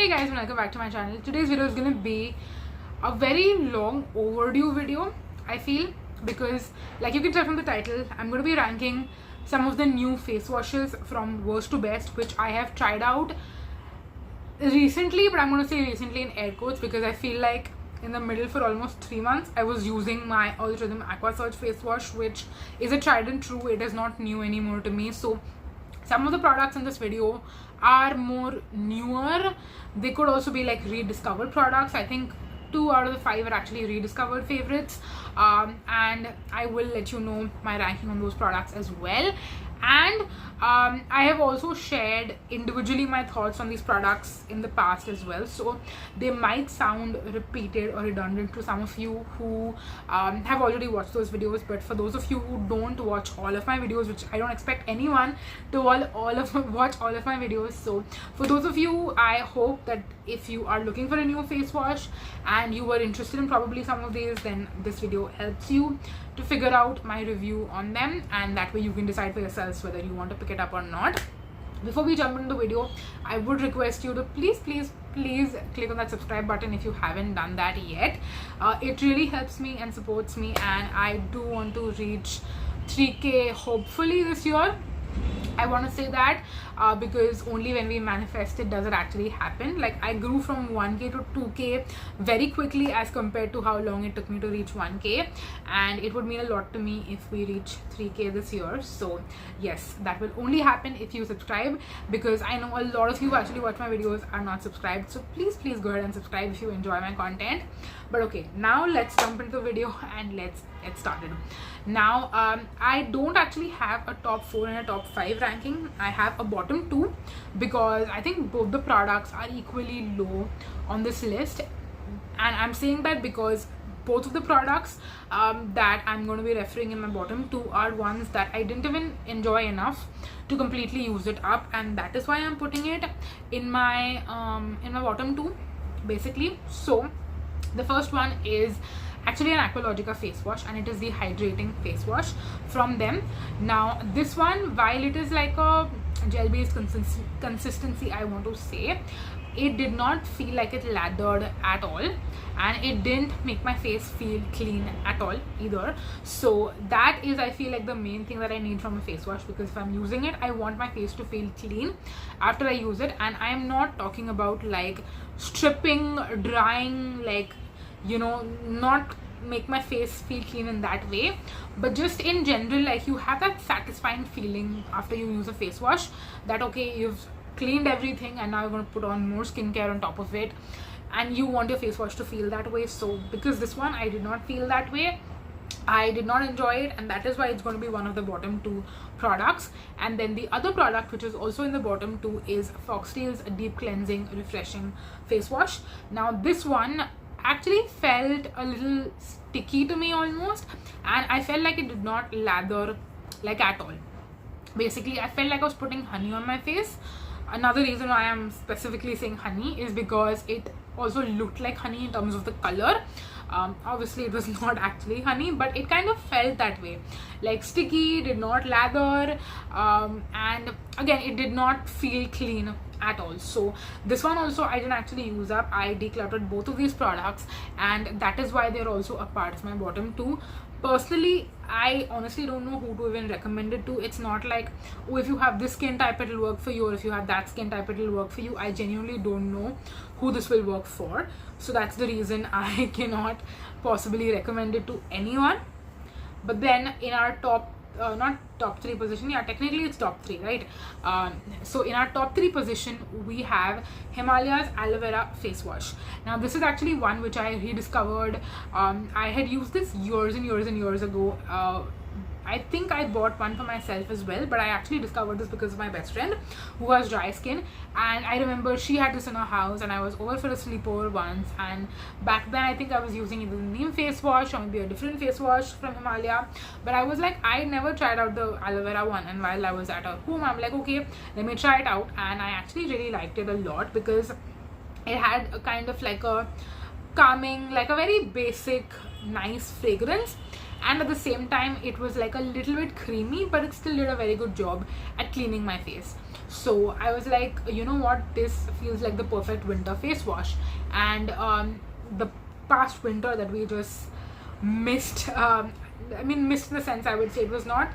Hey guys, and welcome back to my channel. Today's video is gonna be a very long overdue video, I feel, because like you can tell from the title, I'm gonna be ranking some of the new face washes from worst to best, which I have tried out recently, but I'm gonna say recently in air quotes because I feel like in the middle for almost 3 months I was using my Earth Rhythm Aqua Surge face wash, which is a tried and true. It is not new anymore to me. So some of the products in this video are more newer. They could also be like rediscovered products. I think 2 out of the 5 are actually rediscovered favorites, and I will let you know my ranking on those products as well. And I have also shared individually my thoughts on these products in the past as well, so they might sound repeated or redundant to some of you who have already watched those videos. But for those of you who don't watch all of my videos, which I don't expect anyone to watch all of my videos, so for those of you, I hope that if you are looking for a new face wash and you were interested in probably some of these, then this video helps you to figure out my review on them, and that way you can decide for yourselves whether you want to pick it up or not. Before we jump into the video, I would request you to please click on that subscribe button if you haven't done that yet. It really helps me and supports me, and I do want to reach 3K hopefully this year. I want to say that because only when we manifest it does it actually happen. Like, I grew from 1K to 2K very quickly as compared to how long it took me to reach 1K, and it would mean a lot to me if we reach 3K this year. So yes, that will only happen if you subscribe, because I know a lot of you who actually watch my videos are not subscribed. So please go ahead and subscribe if you enjoy my content. But okay, now let's jump into the video and let's get started. Now I don't actually have a top 4 and a top 5 ranking. I have a bottom 2 because I think both the products are equally low on this list, and I'm saying that because both of the products that I'm going to be referring in my bottom 2 are ones that I didn't even enjoy enough to completely use it up, and that is why I'm putting it in my bottom 2 basically. So the first one is actually an Aqualogica face wash, and it is the Hydrating face wash from them. Now this one, while it is like a gel based consistency, I want to say, it did not feel like it lathered at all, and it didn't make my face feel clean at all either. So that is, I feel like, the main thing that I need from a face wash, because if I'm using it, I want my face to feel clean after I use it. And I am not talking about like stripping, drying, like, you know, not make my face feel clean in that way, but just in general, like, you have that satisfying feeling after you use a face wash that okay, you've cleaned everything and now you're going to put on more skincare on top of it, and you want your face wash to feel that way. So because this one I did not feel that way, I did not enjoy it, and that is why it's going to be one of the bottom 2 products. And then the other product, which is also in the bottom 2, is Foxtale's Deep Cleansing Refreshing Face Wash. Now this one actually felt a little sticky to me almost, and I felt like it did not lather like at all. Basically, I felt like I was putting honey on my face. Another reason why I'm specifically saying honey is because it also looked like honey in terms of the color. Obviously it was not actually honey, but it kind of felt that way, like sticky, did not lather, and again, it did not feel clean at all. So this one also I didn't actually use up. I decluttered both of these products, and that is why they're also a part of my bottom 2. Personally, I honestly don't know who to even recommend it to. It's not like, oh, if you have this skin type it'll work for you, or if you have that skin type it'll work for you. I genuinely don't know who this will work for, so that's the reason I cannot possibly recommend it to anyone. But then in our not top 3 position, yeah, technically it's top 3, right? So in our top 3 position, we have Himalaya's Aloe Vera face wash. Now this is actually one which I rediscovered. I had used this years and years ago. I think I bought one for myself as well, but I actually discovered this because of my best friend who has dry skin, and I remember she had this in her house and I was over for a sleepover once, and back then I think I was using either the neem face wash or maybe a different face wash from Himalaya, but I was like, I never tried out the aloe vera one, and while I was at her home, I'm like, okay, let me try it out, and I actually really liked it a lot because it had a kind of like a calming, like a very basic nice fragrance, and at the same time it was like a little bit creamy, but it still did a very good job at cleaning my face. So I was like, you know what, this feels like the perfect winter face wash. And the past winter that we just missed, missed in the sense, I would say it was not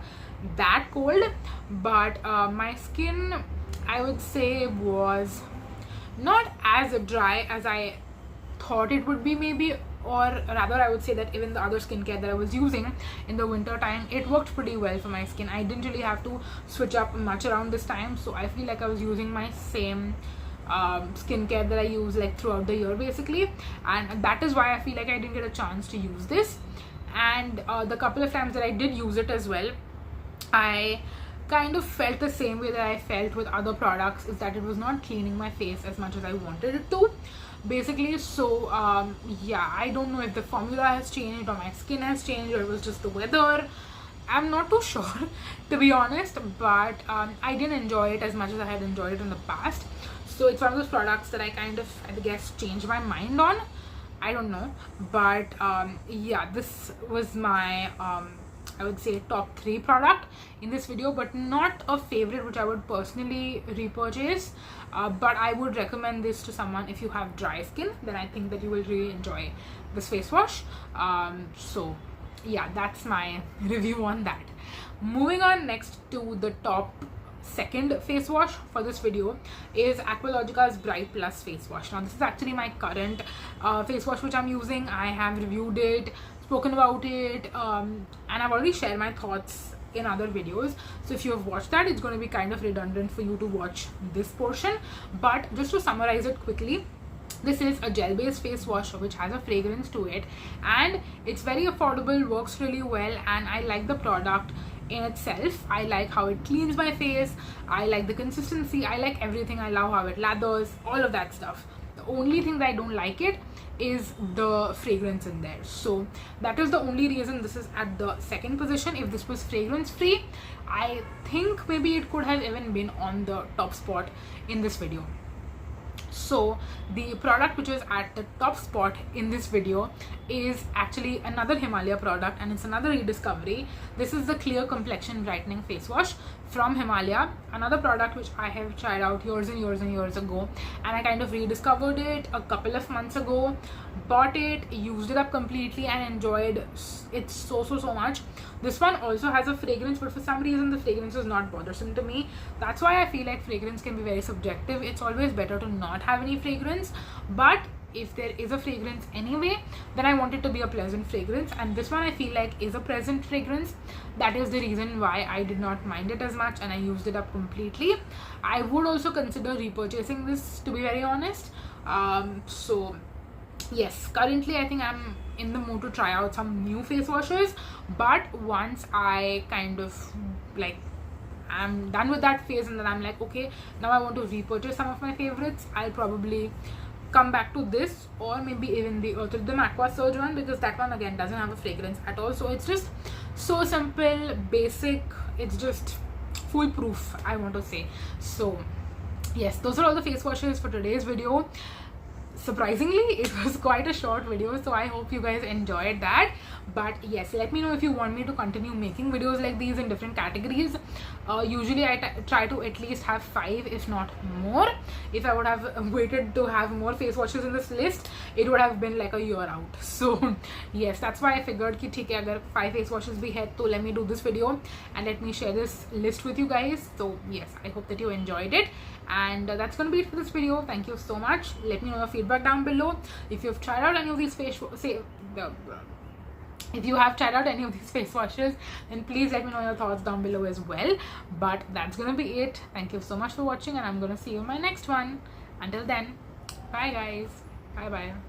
that cold, but my skin, I would say, was not as dry as I thought it would be, maybe, or rather I would say that even the other skincare that I was using in the winter time, it worked pretty well for my skin. I didn't really have to switch up much around this time, so I feel like I was using my same skincare that I use like throughout the year basically, and that is why I feel like I didn't get a chance to use this. And the couple of times that I did use it as well, I kind of felt the same way that I felt with other products, is that it was not cleaning my face as much as I wanted it to basically. So yeah, I don't know if the formula has changed or my skin has changed or it was just the weather. I'm not too sure to be honest, but I didn't enjoy it as much as I had enjoyed it in the past. So it's one of those products that I kind of, I guess, changed my mind on. I don't know, but yeah, this was my I would say top 3 product in this video, but not a favorite which I would personally repurchase, but I would recommend this to someone if you have dry skin. Then I think that you will really enjoy this face wash. So yeah, that's my review on that. Moving on next to the top second face wash for this video is Aqualogica's Bright Plus face wash. Now this is actually my current face wash which I'm using. I have reviewed it, spoken about it, and I've already shared my thoughts in other videos. So if you have watched that, it's going to be kind of redundant for you to watch this portion. But just to summarize it quickly, this is a gel based face wash which has a fragrance to it, and it's very affordable, works really well, and I like the product in itself. I like how it cleans my face, I like the consistency, I like everything. I love how it lathers, all of that stuff. The only thing that I don't like it is the fragrance in there. So that is the only reason this is at the second position. If this was fragrance free, I think maybe it could have even been on the top spot in this video. So the product which is at the top spot in this video is actually another Himalaya product, and it's another rediscovery. This is the Clear Complexion Brightening Face Wash from Himalaya, another product which I have tried out years and years and years ago, and I kind of rediscovered it a couple of months ago, bought it, used it up completely, and enjoyed it so much. This one also has a fragrance, but for some reason the fragrance is not bothersome to me. That's why I feel like fragrance can be very subjective. It's always better to not have any fragrance, but if there is a fragrance anyway, then I want it to be a pleasant fragrance, and this one I feel like is a pleasant fragrance. That is the reason why I did not mind it as much, and I used it up completely. I would also consider repurchasing this, to be very honest. So yes, currently I think I'm in the mood to try out some new face washes, but once I kind of like I'm done with that phase and then I'm like, okay, now I want to repurchase some of my favorites, I'll probably come back to this, or maybe even the Earth Rhythm Aqua Surge one, because that one again doesn't have a fragrance at all. So it's just so simple, basic, it's just foolproof, I want to say. So yes, those are all the face washes for today's video. Surprisingly, it was quite a short video, so I hope you guys enjoyed that. But yes, let me know if you want me to continue making videos like these in different categories. Usually I try to at least have 5, if not more. If I would have waited to have more face washes in this list, it would have been like a year out. So yes, that's why I figured ki theek hai, agar 5 face washes bhi hai, to let me do this video and let me share this list with you guys. So yes, I hope that you enjoyed it, and that's gonna be it for this video. Thank you so much. Let me know your feedback down below. If you've tried out any of these if you have tried out any of these face washes, then please let me know your thoughts down below as well. But that's gonna be it. Thank you so much for watching, and I'm gonna see you in my next one. Until then, bye guys. Bye bye.